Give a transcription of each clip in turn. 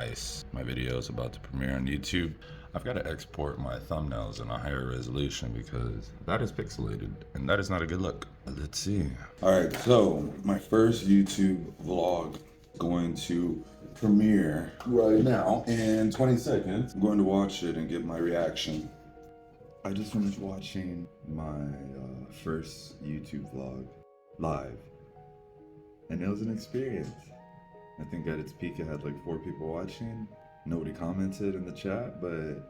Nice. My video is about to premiere on YouTube. I've got to export my thumbnails in a higher resolution because that is pixelated and that is not a good look. Let's see. All right, so my first YouTube vlog going to premiere right now in 20 seconds. I'm going to watch it and give my reaction. I just finished watching my first YouTube vlog live, and it was an experience. I think at its peak it had like 4 people watching. Nobody commented in the chat, but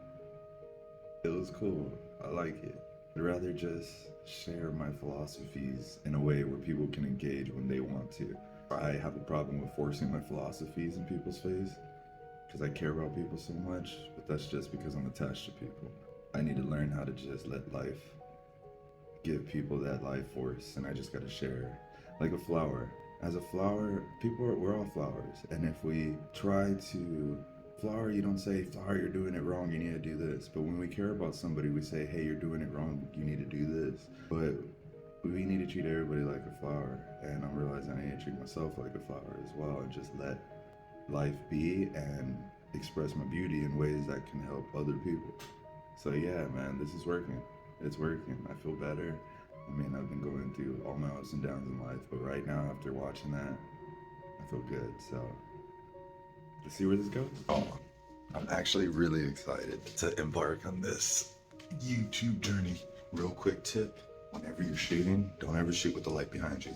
it was cool. I like it. I'd rather just share my philosophies in a way where people can engage when they want to. I have a problem with forcing my philosophies in people's face because I care about people so much, but that's just because I'm attached to people. I need to learn how to just let life give people that life force, and I just gotta share. Like a flower. As a flower, we're all flowers, and if we try to, flower, you don't say, flower, you're doing it wrong, you need to do this. But when we care about somebody, we say, hey, you're doing it wrong, you need to do this. But we need to treat everybody like a flower, and I'm realizing I need to treat myself like a flower as well, and just let life be and express my beauty in ways that can help other people. So yeah, man, this is working. It's working. I feel better. I mean, I've been going through all my ups and downs in life, but right now, after watching that, I feel good. So let's see where this goes. Oh, I'm actually really excited to embark on this YouTube journey. Real quick tip, whenever you're shooting, don't ever shoot with the light behind you.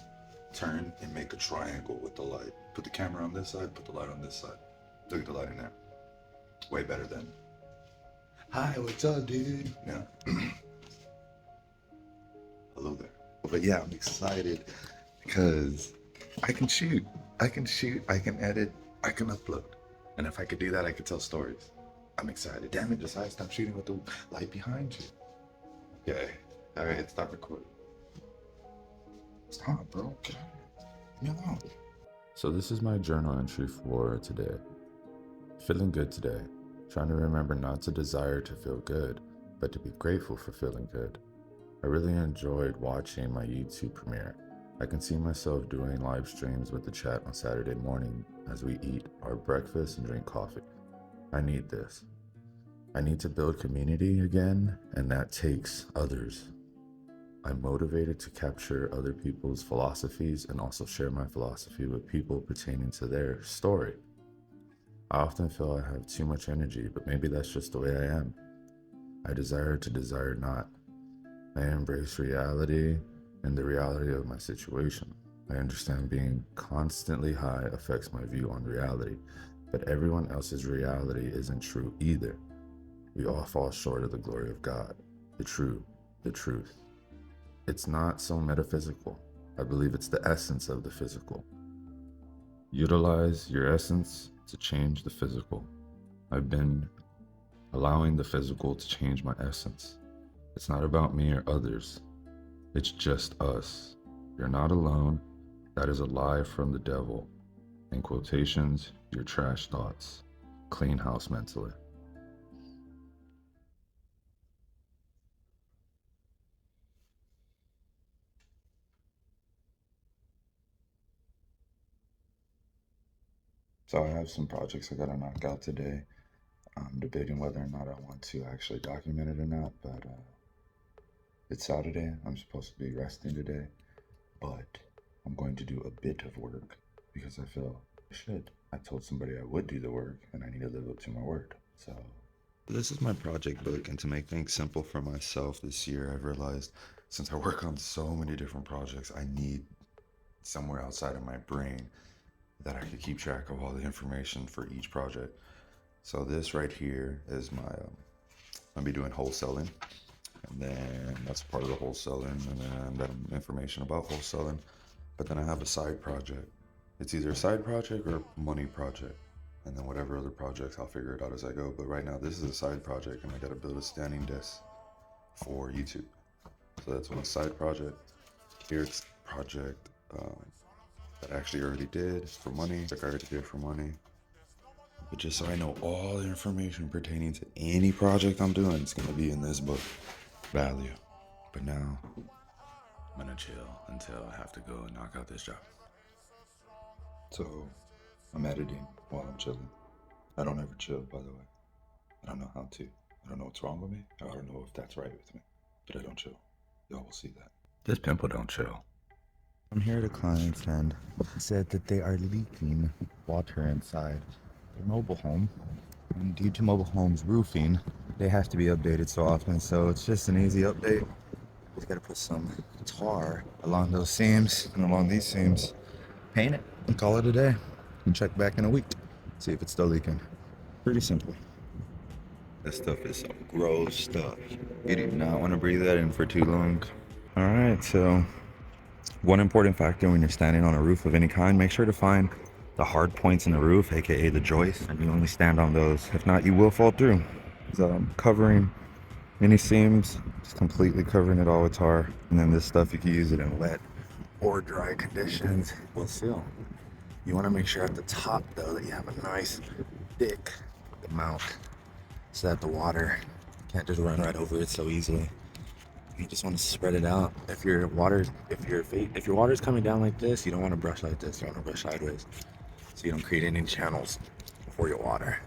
Turn and make a triangle with the light. Put the camera on this side, put the light on this side. Look at the light in there. Way better than, hi, what's up, dude? Yeah. Hello there. But yeah, I'm excited because I can shoot, I can edit, I can upload. And if I could do that, I could tell stories. I'm excited. Damn it, Josiah, stop shooting with the light behind you. Okay. All right, stop recording. Stop, bro. Get out of here. Leave me alone. So this is my journal entry for today. Feeling good today. Trying to remember not to desire to feel good, but to be grateful for feeling good. I really enjoyed watching my YouTube premiere. I can see myself doing live streams with the chat on Saturday morning as we eat our breakfast and drink coffee. I need this. I need to build community again, and that takes others. I'm motivated to capture other people's philosophies and also share my philosophy with people pertaining to their story. I often feel I have too much energy, but maybe that's just the way I am. I desire to desire not. I embrace reality and the reality of my situation. I understand being constantly high affects my view on reality, but everyone else's reality isn't true either. We all fall short of the glory of God, the truth. It's not so metaphysical. I believe it's the essence of the physical. Utilize your essence to change the physical. I've been allowing the physical to change my essence. It's not about me or others. It's just us. You're not alone. That is a lie from the devil. In quotations, your trash thoughts. Clean house mentally. So I have some projects I gotta knock out today. I'm debating whether or not I want to actually document it or not, but it's Saturday. I'm supposed to be resting today, but I'm going to do a bit of work because I feel I should. I told somebody I would do the work, and I need to live up to my word. So this is my project book, and to make things simple for myself this year, I've realized since I work on so many different projects, I need somewhere outside of my brain that I could keep track of all the information for each project. So this right here is my, I'll be doing wholesaling, and then that's part of the wholesaling, and then that information about wholesaling. But then I have a side project. It's either a side project or a money project. And then whatever other projects, I'll figure it out as I go. But right now, this is a side project, and I gotta build a standing desk for YouTube. So that's one side project. Here's project that I actually already did for money. Like I already did for money. But just so I know all the information pertaining to any project I'm doing, it's gonna be in this book. Value. But now, I'm gonna chill until I have to go and knock out this job. So, I'm editing while I'm chilling. I don't ever chill, by the way. I don't know how to. I don't know what's wrong with me. I don't know if that's right with me. But I don't chill. Y'all will see that. This pimple don't chill. I'm here at a client's and said that they are leaking water inside their mobile home. And due to mobile homes roofing, they have to be updated so often. So it's just an easy update. Just gotta put some tar along those seams and along these seams. Paint it and call it a day. And check back in a week. See if it's still leaking. Pretty simple. This stuff is some gross stuff. You do not want to breathe that in for too long. All right, so one important factor when you're standing on a roof of any kind, make sure to find the hard points in the roof, aka the joists, and you only stand on those. If not, you will fall through. So covering any seams, just completely covering it all with tar. And then this stuff, you can use it in wet or dry conditions. Will seal. You want to make sure at the top though that you have a nice thick amount so that the water can't just run right over it so easily. You just want to spread it out. If your water's coming down like this, you don't want to brush like this. You want to brush sideways, so you don't create any channels for your water.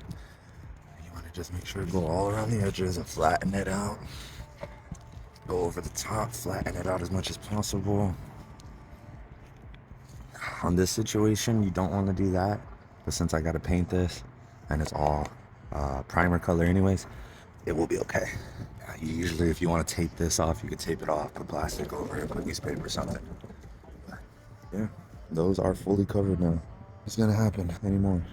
You want to just make sure to go all around the edges and flatten it out. Go over the top, flatten it out as much as possible. On this situation, you don't want to do that, but since I got to paint this and it's all primer color anyways, it will be okay. Usually if you want to tape this off, you can tape it off, put plastic over it, put newspaper or something. But yeah, those are fully covered now. It's gonna happen anymore.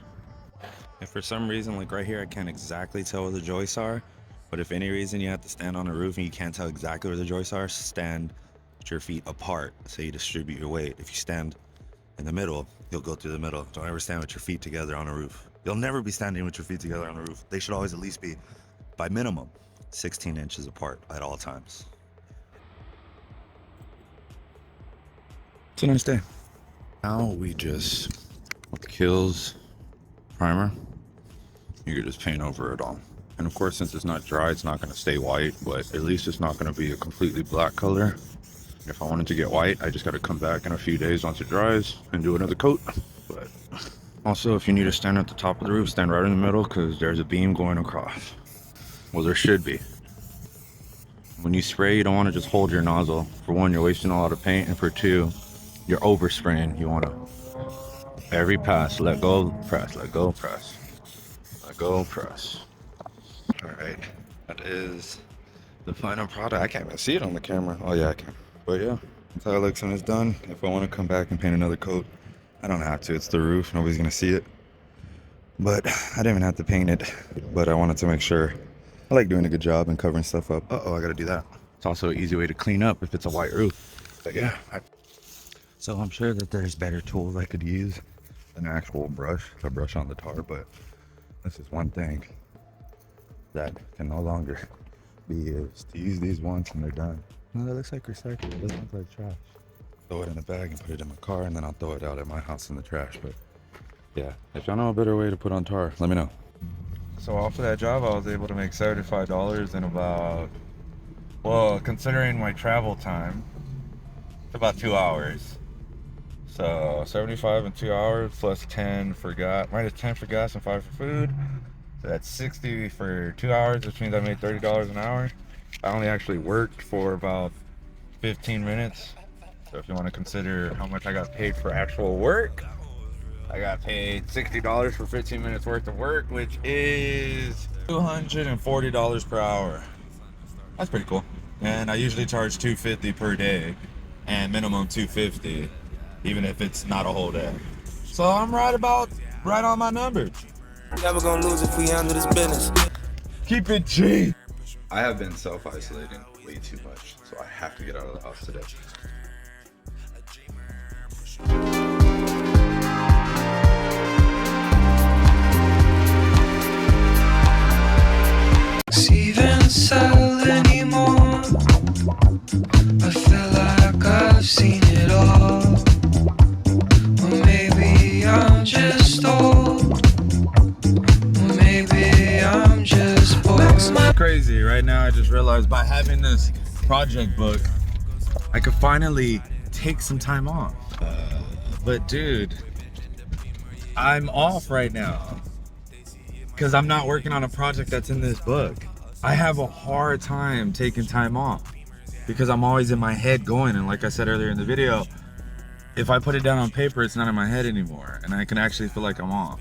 If for some reason, like right here, I can't exactly tell where the joists are, but if any reason you have to stand on a roof and you can't tell exactly where the joists are, stand with your feet apart so you distribute your weight. If you stand in the middle, you'll go through the middle. Don't ever stand with your feet together on a roof. You'll never be standing with your feet together on a roof. They should always at least be, by minimum, 16 inches apart at all times. It's a nice day. Now we just, with the Kilz primer, you can just paint over it all. And of course, since it's not dry, it's not gonna stay white, but at least it's not gonna be a completely black color. If I wanted to get white, I just gotta come back in a few days once it dries and do another coat. But also, if you need to stand at the top of the roof, stand right in the middle because there's a beam going across. Well, there should be. When you spray, you don't want to just hold your nozzle. For one, you're wasting a lot of paint, and for two, you're overspraying. You want to, every pass, let go, press, let go, press, let go, press. All right, that is the final product. I can't even see it on the camera. Oh yeah, I can. But yeah, that's how it looks when it's done. If I want to come back and paint another coat, I don't have to. It's the roof. Nobody's gonna see it. But I didn't even have to paint it. But I wanted to make sure. I like doing a good job and covering stuff up. Uh-oh, I gotta do that. It's also an easy way to clean up if it's a white roof. But yeah. So I'm sure that there's better tools I could use than an actual brush to brush on the tar, but this is one thing that can no longer be used. To use these once and they're done. No, that looks like recycled. It doesn't look like trash. Throw it in a bag and put it in my car, and then I'll throw it out at my house in the trash. But yeah, if y'all know a better way to put on tar, let me know. So off of that job, I was able to make $75 in about, well, considering my travel time, it's about 2 hours. So 75 in 2 hours plus 10 for gas, minus 10 for gas and 5 for food. So that's 60 for 2 hours, which means I made $30 an hour. I only actually worked for about 15 minutes. So if you want to consider how much I got paid for actual work, I got paid $60 for 15 minutes worth of work, which is $240 per hour. That's pretty cool. And I usually charge $250 per day and minimum $250, even if it's not a whole day. So I'm right on my numbers. Never gonna lose if we handle this business. Keep it G. I have been self-isolating way too much, so I have to get out of the house today. Even sell anymore. I feel like I've seen it all. Or maybe I'm just old. Or maybe I'm just bored. It's crazy. Right now I just realized by having this project book, I could finally take some time off. But dude, I'm off right now. because I'm not working on a project that's in this book. I have a hard time taking time off because I'm always in my head going. And like I said earlier in the video, if I put it down on paper, it's not in my head anymore. And I can actually feel like I'm off.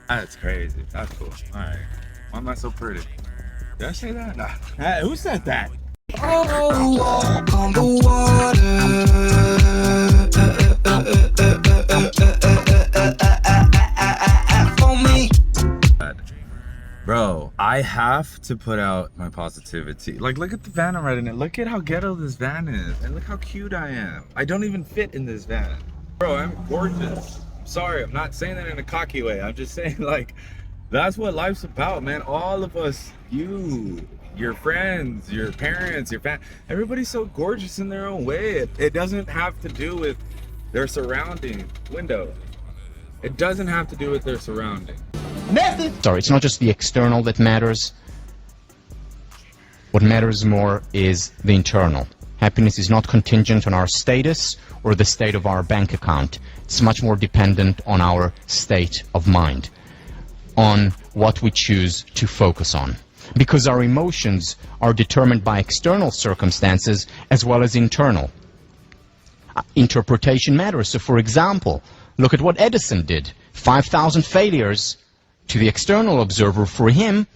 That's crazy. That's cool. All right. Why am I so pretty? Did I say that? Nah. Hey, who said that? Oh, walk on the water for me. Bro, I have to put out my positivity. Like, look at the van I'm riding in. Look at how ghetto this van is. And look how cute I am. I don't even fit in this van. Bro, I'm gorgeous. Sorry, I'm not saying that in a cocky way. I'm just saying, like, that's what life's about, man. All of us, you, your friends, your parents, your family, everybody's so gorgeous in their own way. It doesn't have to do with their surrounding window. It doesn't have to do with their surrounding. Sorry, it's not just the external that matters. What matters more is the internal. Happiness is not contingent on our status or the state of our bank account. It's much more dependent on our state of mind, on what we choose to focus on. Because our emotions are determined by external circumstances as well as internal. Interpretation matters. So, for example, look at what Edison did. 5,000 failures. To the external observer, for him,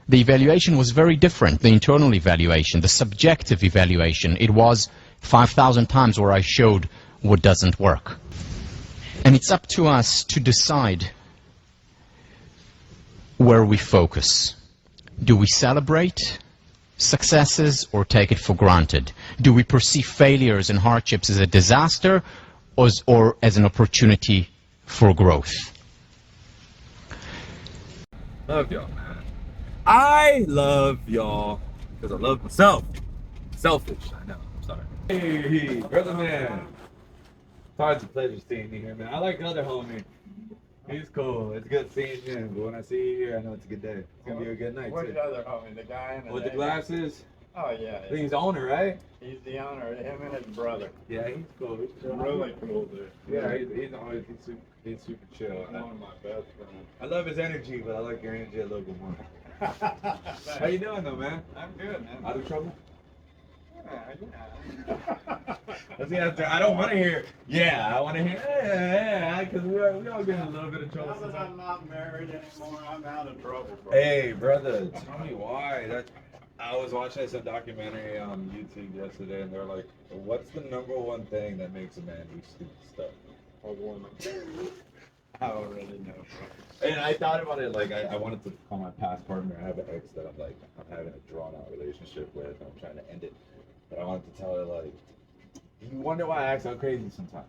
the evaluation was very different. The internal evaluation, the subjective evaluation, it was 5,000 times where I showed what doesn't work. And it's up to us to decide where we focus. Do we celebrate successes or take it for granted? Do we perceive failures and hardships as a disaster or as an opportunity for growth? Love y'all, man. I love y'all because I love myself. Selfish, I know. I'm sorry. Hey, brother man. It's always a pleasure seeing you here, man. I like the other homie. He's cool. It's good seeing him. But when I see you here, I know it's a good day. It's gonna be a good night What's too. the other homie? The guy in the With the Navy? glasses. Oh yeah, I think he's the owner, right? he's the owner. Him and his brother. Yeah, he's cool. He's chill. Really cool dude. Yeah, he's super chill. One of my best friends. I love his energy, but I like your energy a little bit more. How you doing though, man? I'm good, man. Out of trouble? Yeah. Let's see, I don't want to hear, yeah, I want to hear, yeah, because we all get in a little bit of trouble Now that sometimes. I'm not married anymore, I'm out of trouble, bro. Hey, brother, tell me why. I was watching some documentary on YouTube yesterday, and they're like, what's the number one thing that makes a man do stupid stuff? A woman. I already know, bro. And I thought about it, like, I wanted to call my past partner. I have an ex that I'm having a drawn-out relationship with, and I'm trying to end it. But I wanted to tell her, like, you wonder why I act so crazy sometimes.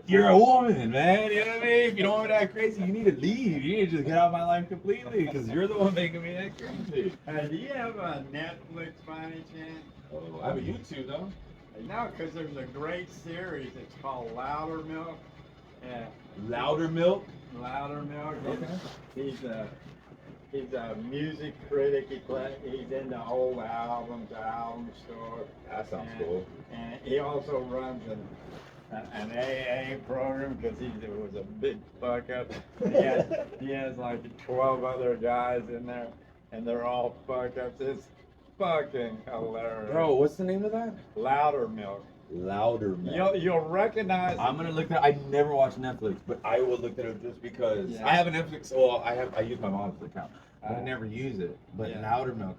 You're a woman, man. You know what I mean? If you don't want me to act crazy, you need to leave. You need to just get out of my life completely because you're the one making me act crazy. Do you have a Netflix by any chance? Oh, I have a YouTube, though. No, because there's a great series. It's called Louder Milk. Yeah. Louder Milk? Louder Milk. Okay. He's a music critic. He's into old albums, album store. That sounds cool. And he also runs an AA program because he was a big fuck up. He has like 12 other guys in there, and they're all fuck ups. It's fucking hilarious. Bro, what's the name of that? Louder Milk. Louder Milk. You'll recognize. I'm gonna look that. I never watch Netflix, but I will look that up just because Yeah. I have a Netflix. Well, I use my mom's account, but I never use it. But Yeah. Louder Milk,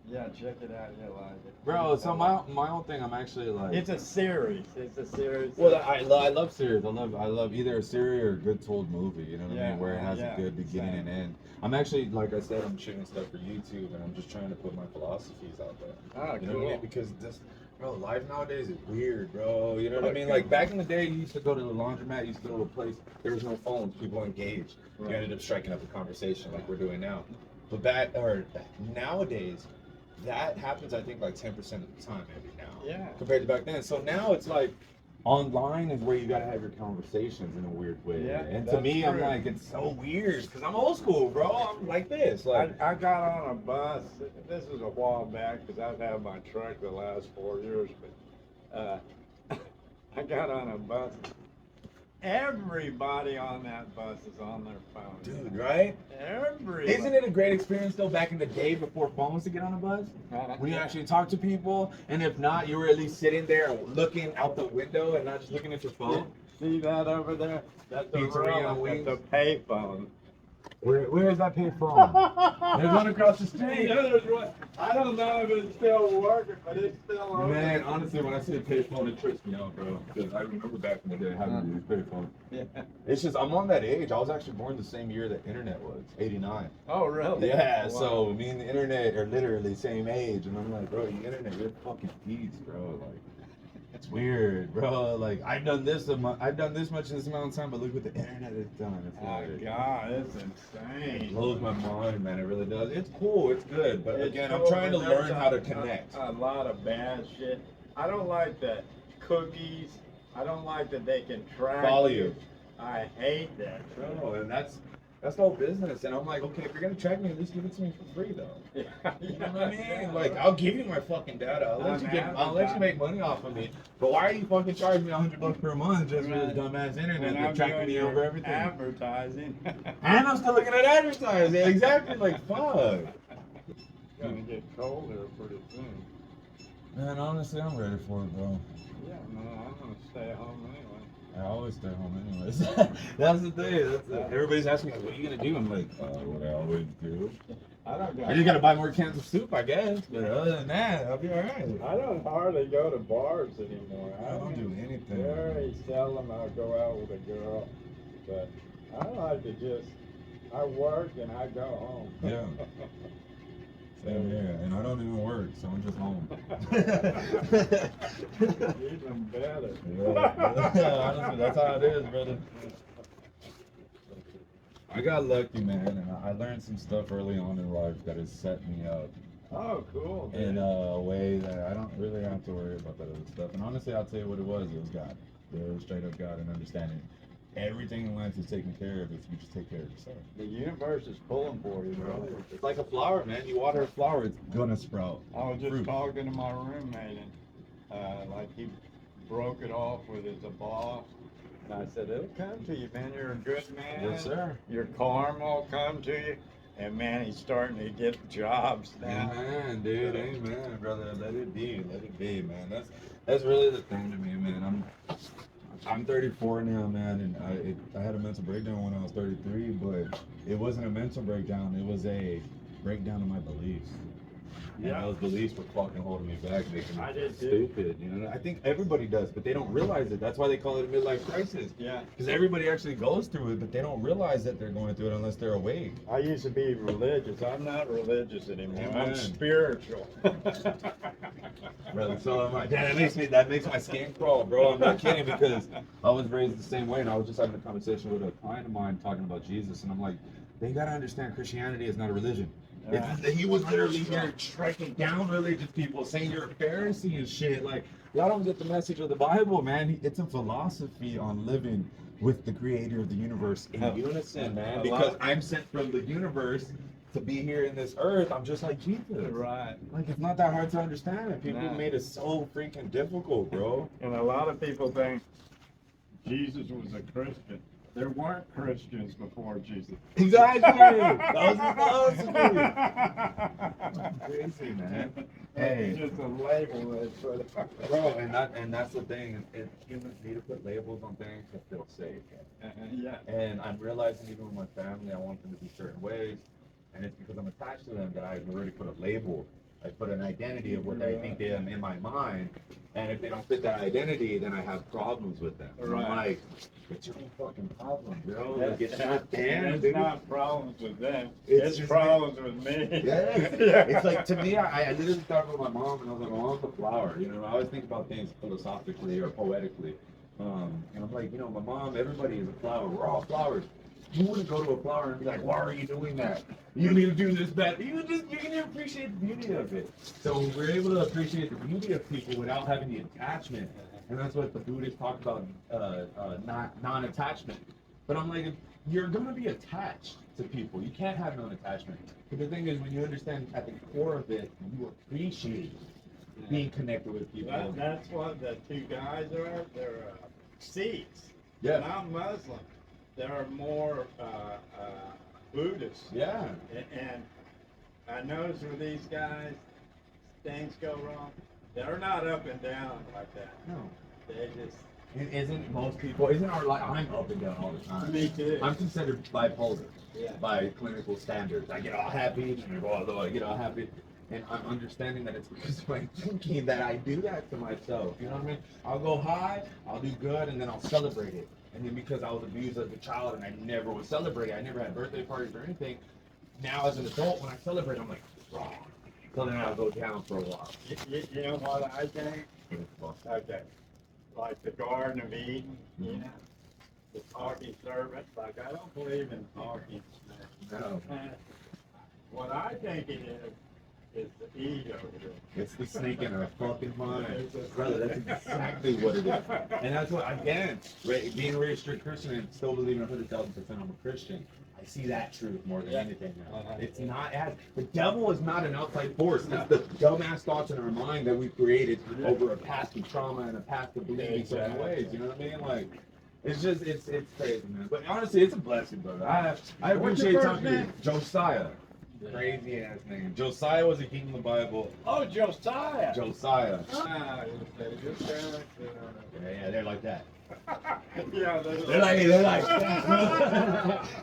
Yeah, check it out. You'll like it. bro. So my own thing, I'm actually like. It's a series. It's a series. Well, I love series. I love either a series or a good told movie. You know what I Yeah, mean? Where it has yeah, a good beginning same. and end. I'm actually, like I said, I'm shooting stuff for YouTube, and I'm just trying to put my philosophies out there. Ah, You know what I cool. mean? Because this, bro, life nowadays is weird, bro. You know what I mean? Like back in the day, you used to go to the laundromat, you used to go to a place, there was no phones, people engaged. You Right. ended up striking up a conversation like we're doing now. But nowadays, that happens, I think, like 10% of the time maybe now. Yeah. Compared to back then. So now it's like online is where you gotta have your conversations in a weird way. Yeah, and to that's me, I'm true. like, it's so weird because I'm old school, bro. I'm like this. Like, I got on a bus. This was a while back because I've had my truck the last 4 years. But I got on a bus, everybody on that bus is on their phone. Dude, right? Everybody. Isn't it a great experience though back in the day before phones to get on a bus? When you actually talk to people, and if not, you were at least sitting there looking out the window and not just looking at your phone. See that over there? That's a Pizzeria on relic. Wings. That's a payphone. Where is that payphone? There's one across the street. Yeah, there's one. I don't know if it's still working, but it's still open. Man, honestly, when I see a payphone, it trips me out, bro. Because I remember back in the day having these payphones. Yeah. It's just, I'm on that age. I was actually born the same year that internet was, 89. Oh, really? Yeah, Wow. so me and the internet are literally same age. And I'm like, bro, the internet, you're fucking beast, bro. Like, it's weird, bro. Like, I've done this much in this amount of time, but look what the internet has done. It's Oh, like, God, it's it insane. blows my mind, man. It really does. It's cool. It's good. But It's again, cool, I'm trying to but there's learn how to connect. A lot of bad shit. I don't like the cookies. I don't like that they can track Follow you. I hate that. shit. No, and that's the whole business. And I'm like, okay, if you're gonna track me, at least give it to me for free, though. Yeah, You know what I mean? Like, I'll give you my fucking data. I'll let you make money off of me. But why are you fucking charging me $100 per month just for this dumbass internet When that's I'm tracking doing me your over everything? advertising. And I'm still looking at advertising. Exactly. Like, fuck. Gonna get colder pretty soon. Man, honestly, I'm ready for it, bro. Yeah, man, I'm gonna stay home anyway. I always stay home anyways. That's the thing. That's it. Everybody's asking me, what are you gonna do? I'm like, what I always do. I don't I just gotta buy more cans of soup, I guess. But other than that, I'll be alright. I don't hardly go to bars anymore. I don't do anything. Very seldom I'll go out with a girl, but I like to just, I work and I go home. Yeah. Same here. And I don't even work, so I'm just home. Even better. Yeah, honestly, that's how it is, brother. I got lucky, man, and I learned some stuff early on in life that has set me up Oh, cool. in a way that I don't really have to worry about that other stuff. And honestly, I'll tell you what it was. It was God. It was straight up God and understanding. Everything in life is taken care of if you just take care of yourself. The universe is pulling for you, bro. It's like a flower, man. You water a flower, it's gonna sprout. I was just Fruit. talking to my roommate, and like he broke it off with his boss. And I said, it'll come to you, man. You're a good man. Yes, sir. Your karma will come to you. And man, he's starting to get jobs now. Amen, dude. Amen, brother. Let it be. Let it be, man. That's really the thing to me, man. I'm 34 now, man, and I had a mental breakdown when I was 33, but it wasn't a mental breakdown. It was a breakdown of my beliefs. Yeah. And those beliefs were fucking holding me back, making me I did too. stupid. You know, I think everybody does, but they don't realize it. That's why they call it a midlife crisis. Yeah. Because everybody actually goes through it, but they don't realize that they're going through it unless they're awake. I used to be religious. I'm not religious anymore. Amen. I'm spiritual. Brother, so am I. That makes my skin crawl, bro. I'm not kidding, because I was raised the same way, and I was just having a conversation with a client of mine talking about Jesus, and I'm like, they gotta understand Christianity is not a religion. He was literally here striking down religious people, saying you're a Pharisee and shit. Like, y'all don't get the message of the Bible, man. It's a philosophy on living with the creator of the universe in unison, man. Because I'm sent from the universe to be here in this earth. I'm just like Jesus. Right. Like, it's not that hard to understand, and people No. made it so freaking difficult, bro. And a lot of people think Jesus was a Christian. There weren't Christians before Jesus. Exactly. That was his philosophy. Crazy, man. Hey. It's just a label that's sort of. Bro, and that's the thing. Humans need to put labels on things to feel safe. Yeah. And I'm realizing even with my family, I want them to be certain ways. And it's because I'm attached to them that I've already put a label. I put an identity of what I think they are in my mind. And if they don't fit that identity, then I have problems with them. And I'm Right. like, it's your own fucking problem, bro. That's- Like, it's not them, It's dude. not problems with them. It's It's just problems with me. Yes. Yeah. It's like, to me, I literally thought about my mom, and I was like, my mom's a flower. You know, I always think about things philosophically or poetically. And I'm like, you know, my mom, everybody is a flower. We're all flowers. You wouldn't go to a flower and be like, why are you doing that? You need to do this better. You can appreciate the beauty of it. So we're able to appreciate the beauty of people without having the attachment. And that's what the Buddhists talk about, non-attachment. But I'm like, you're going to be attached to people. You can't have non-attachment. But the thing is, when you understand at the core of it, you appreciate being connected with people. That's what the two guys are. They're seeds. Yeah. And I'm Muslim. There are more Buddhists. Yeah. And I notice with these guys, things go wrong. They're not up and down like that. No. They just. And isn't most people, isn't our life, I'm up and down all the time. Me too. I'm considered bipolar Yeah. by clinical standards. I get all happy, and I go all low, I get all happy. And I'm understanding that it's because of my thinking that I do that to myself. You know what I mean? I'll go high, I'll do good, and then I'll celebrate it. And then because I was abused as a child and I never was celebrating, I never had birthday parties or anything. Now as an adult, when I celebrate, I'm like, wrong. So then I'll go down for a while. You know what I think? Okay. Like the Garden of Eden, you know? The talking serpent. Like, I don't believe in talking snakes. No. What I think it is the ego. It's the snake in our fucking mind. Brother, that's exactly what it is. And that's what, again, being a very strict Christian and still believing 100,000% I'm a Christian, I see that truth more than anything now. It's not as, the devil is not an outside force. It's the dumbass thoughts in our mind that we created over a past of trauma and a past of believing certain ways. You know what I mean? Like, it's just, it's crazy, man. But honestly, it's a blessing, brother. I appreciate talking to you. Josiah. Crazy ass name. Josiah was a king in the Bible. Oh, Josiah. Josiah. Ah, Yeah, they're like that. yeah, They're like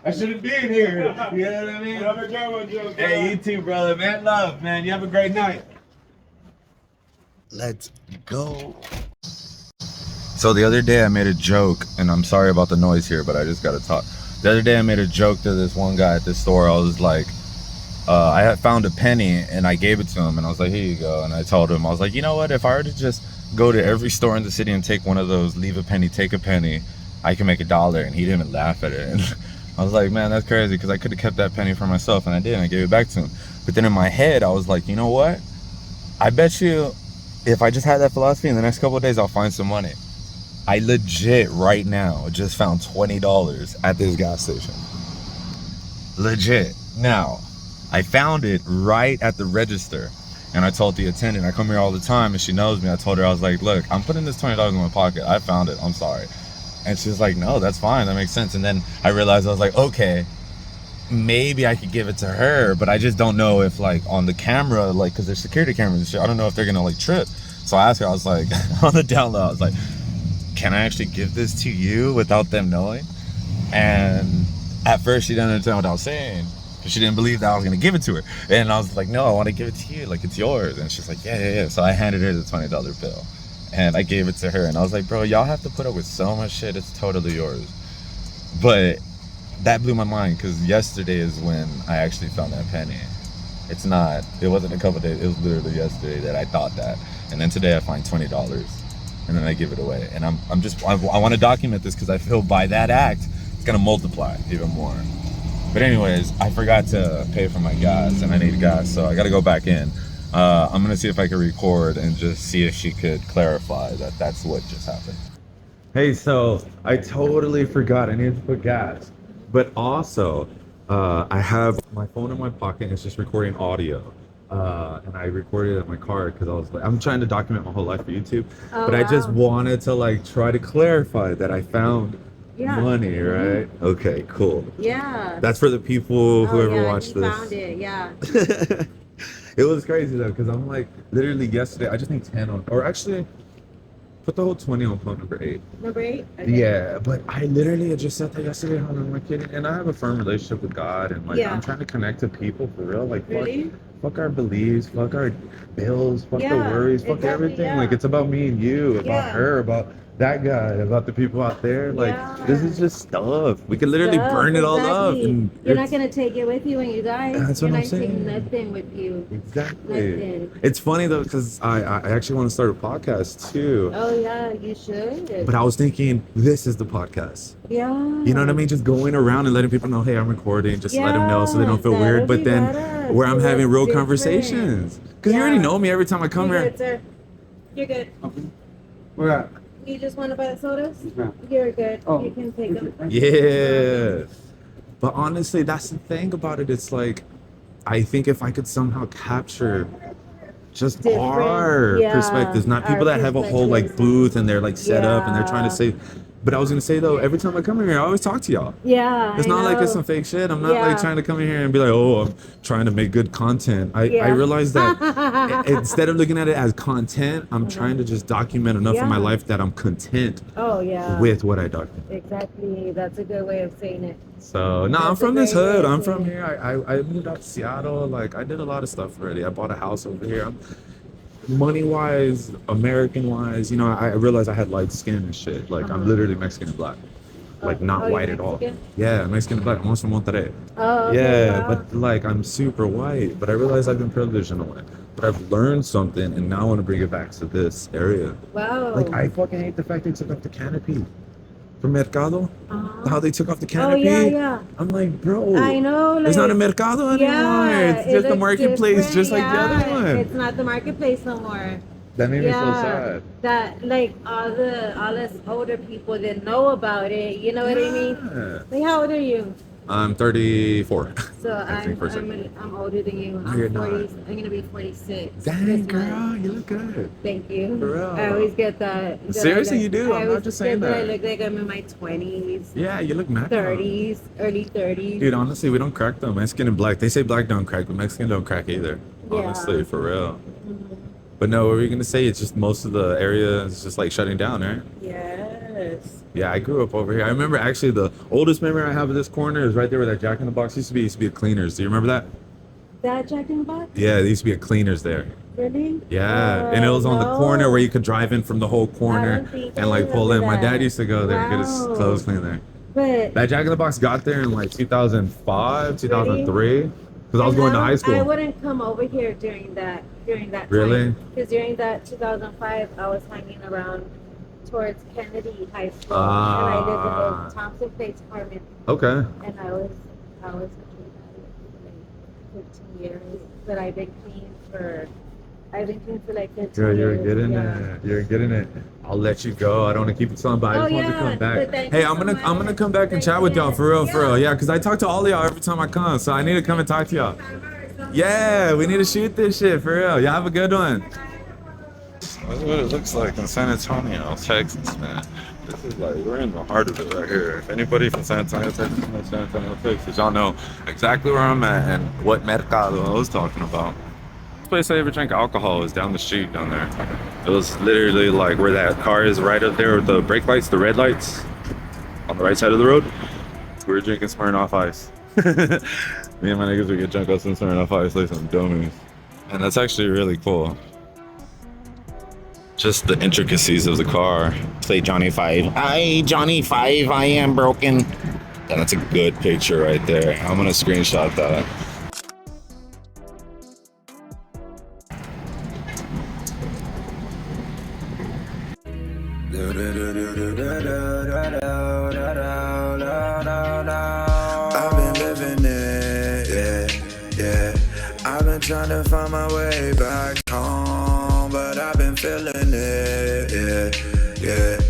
I shouldn't be in here. You know what I mean? Have a good one, Josiah. Hey, you too, brother. Man, love, man. You have a great night. Let's go. So the other day I made a joke, and I'm sorry about the noise here, but I just gotta talk. The other day I made a joke to this one guy at the store. I was like, I had found a penny and I gave it to him and I was like, here you go. And I told him, I was like, you know what? If I were to just go to every store in the city and take one of those, leave a penny, take a penny, I can make $1. And he didn't even laugh at it. And I was like, man, that's crazy, because I could have kept that penny for myself, and I did. And I gave it back to him. But then in my head, I was like, you know what? I bet you if I just had that philosophy, in the next couple of days, I'll find some money. I legit right now just found $20 at this gas station. Legit. Now, I found it right at the register, and I told the attendant, I come here all the time and she knows me. I told her, I was like, look, I'm putting this $20 in my pocket. I found it. I'm sorry. And she's like, no, that's fine. That makes sense. And then I realized, I was like, okay, maybe I could give it to her, but I just don't know if, like, on the camera, like, because there's security cameras and shit, I don't know if they're gonna, like, trip. So I asked her, I was like, on the down low, I was like, can I actually give this to you without them knowing? And at first she didn't understand what I was saying, because she didn't believe that I was gonna give it to her. And I was like, no, I want to give it to you, like, it's yours. And she's like, yeah. So I handed her the $20 bill and I gave it to her, and I was like, bro, y'all have to put up with so much shit, it's totally yours. But that blew my mind, because yesterday is when I actually found that penny. It wasn't a couple days, it was literally yesterday that I thought that. And then today I find $20 and then I give it away. And I want to document this, because I feel by that act it's gonna multiply even more. But anyways, I forgot to pay for my gas, and I need gas, so I gotta go back in. I'm gonna see if I can record and just see if she could clarify that that's what just happened. Hey, so I totally forgot I needed to put gas, but also I have my phone in my pocket and it's just recording audio. And I recorded it in my car because I was like, I'm trying to document my whole life for YouTube, but I just wanted to, like, try to clarify that I found money, right? Okay, cool. Yeah. That's for the people who ever watched this. Found it, yeah. It was crazy though, because I'm like, literally yesterday, I just need 10 on, or actually, put the whole 20 on phone number 8. Number 8? Okay. Yeah, but I literally had just said that yesterday. How am I kidding? And I have a firm relationship with God, and, like, I'm trying to connect to people for real. Like, fuck our beliefs, fuck our bills, fuck the worries, fuck everything. Like, it's about me and you, about her, about that guy, about the people out there. Like, this is just stuff. We could literally burn it all up. And you're not going to take it with you when you die. That's what I'm saying. You're not taking nothing with you. Exactly. Nothing. It's funny though, because I actually want to start a podcast too. Oh yeah, you should. But I was thinking, this is the podcast. Yeah. You know what I mean? Just going around and letting people know, hey, I'm recording. Just let them know so they don't feel weird. But then where I'm having real conversations. Because you already know me every time I come here. Good, sir. You're good. Okay. Where at? You just want to buy the sodas? Yeah. You're good. You can take them. Yeah. But honestly, that's the thing about it. It's like, I think if I could somehow capture just our perspectives, not people that have a whole, like, booth and they're, like, set up and they're trying to say, But I was gonna say though, every time I come in here, I always talk to y'all. Yeah. It's I not like know. it's some fake shit. I'm not like Yeah. trying to come in here and be like, oh, I'm trying to make good content. I Yeah. realize that instead of looking at it as content, I'm trying to just document enough of my Yeah. life that I'm content Oh yeah. with what I document. Exactly. That's a good way of saying it. So no, I'm That's a from this great way hood. of I'm saying from it. here. I moved out to Seattle. Like I did a lot of stuff already. I bought a house over here. Money wise, American wise, you know, I realized I had light skin and shit. Like I'm literally Mexican and black. Like not Oh, you're white at all. Mexican? Yeah, Mexican and black. I'm from Monterrey. Oh, okay, Yeah, wow. but like I'm super white. But I realized I've been privileged in a way. But I've learned something, and now I want to bring it back to this area. Wow. Like I fucking hate the fact they took off the canopy from Mercado. Uh-huh. How they took off the Oh canopy. yeah, yeah. I'm like, bro. I know. Like, It's not a Mercado anymore. Yeah, It's it just a looks marketplace, different, just like the yeah. other one. It's not the marketplace no more. That made me so Yeah. sad. That like all us older people didn't know about it. You know what I mean? Yeah. Like how old are you? I'm 34. So I think for a second. I'm older than you. No, you're I'm not. 40. I'm gonna be 46. Dang, this girl, month. you look good. Thank you. For real. I always get that. Seriously, you do? I I'm always not just saying get that. I look like I'm in my 20s, Yeah, you look mad. 30s, early 30s. Dude, honestly, we don't crack though. Mexican and black. They say black don't crack, but Mexican don't crack either. Yeah. Honestly, for real. Mhm. But no, what were you gonna say? It's just most of the area is just like shutting down, right? Yes. Yeah, I grew up over here. I remember actually the oldest memory I have of this corner is right there where that Jack in the Box used to be. It used to be a Cleaners. Do you remember that? That Jack in the Box? Yeah, there used to be a Cleaners there. Really? Yeah, and it was on the no. corner where you could drive in from the whole I corner don't think and I like pull in. remember My dad that. used to go there and get his Wow. clothes cleaned there. But That Jack in the Box got there in like 2005, 2003, because I was going to high I school. wouldn't come over here during that Really? Because during that 2005, I was hanging around towards Kennedy High School, Ah. and I lived in the Thompson Place apartment, Okay. and I was clean for like 15 years, but I've been clean for like 15 Girl, you're years. getting yeah. it. You're getting it. I'll let you go. I don't want to keep it on, but I Oh, just want to yeah, come back. but thank Hey, you I'm so gonna much. come back and Thank chat with y'all you. for real, for Yeah. real. Yeah, because I talk to all of y'all every time I come, so I need to come and talk to y'all. Yeah, we need to shoot this shit for real. Y'all have a good one. That's what it looks like in San Antonio, Texas, man. This is like, we're in the heart of it right here. If anybody from San Antonio, Texas, knows San Antonio, Texas, y'all know exactly where I'm at and what Mercado I was talking about. This place I ever drank alcohol is down the street down there. It was literally like where that car is right up there with the brake lights, the red lights on the right side of the road. We were drinking Smirnoff Ice. Me and my niggas would get drunk on some Smirnoff Ice like some dummies. And that's actually really cool. Just the intricacies of the car. Say Johnny Five. Hi, Johnny Five, I am broken. Yeah, that's a good picture right there. I'm gonna screenshot that. I've been living it, yeah, yeah. I've been trying to find my way back home, but I've been feeling it, yeah, yeah.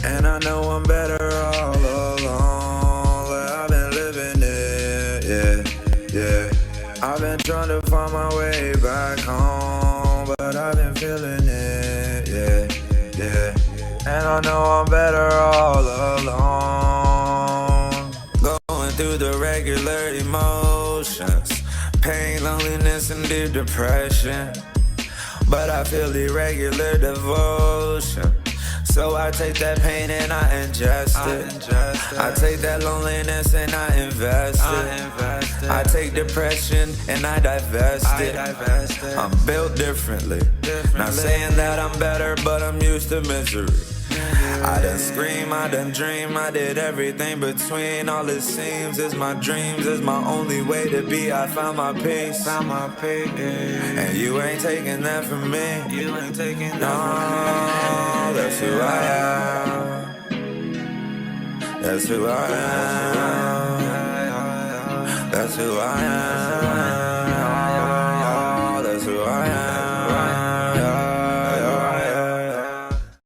And I know I'm better all along, but I've been living it, yeah, yeah. I've been trying to find my way back home, but I've been feeling it, yeah, yeah. And I know I'm better all alone. Going through the regular emotions, pain, loneliness, and deep depression. But I feel irregular devotion. So I take that pain and I ingest it. I take that loneliness and I invest it. I take depression and I divest it. I'm built differently. Not saying that I'm better, but I'm used to misery. I done scream, I done dream, I did everything between. All it seems is my dreams is my only way to be. I found my peace, and you ain't taking that from me. You ain't taking that from me. That's who I am. That's who I am. That's who I am.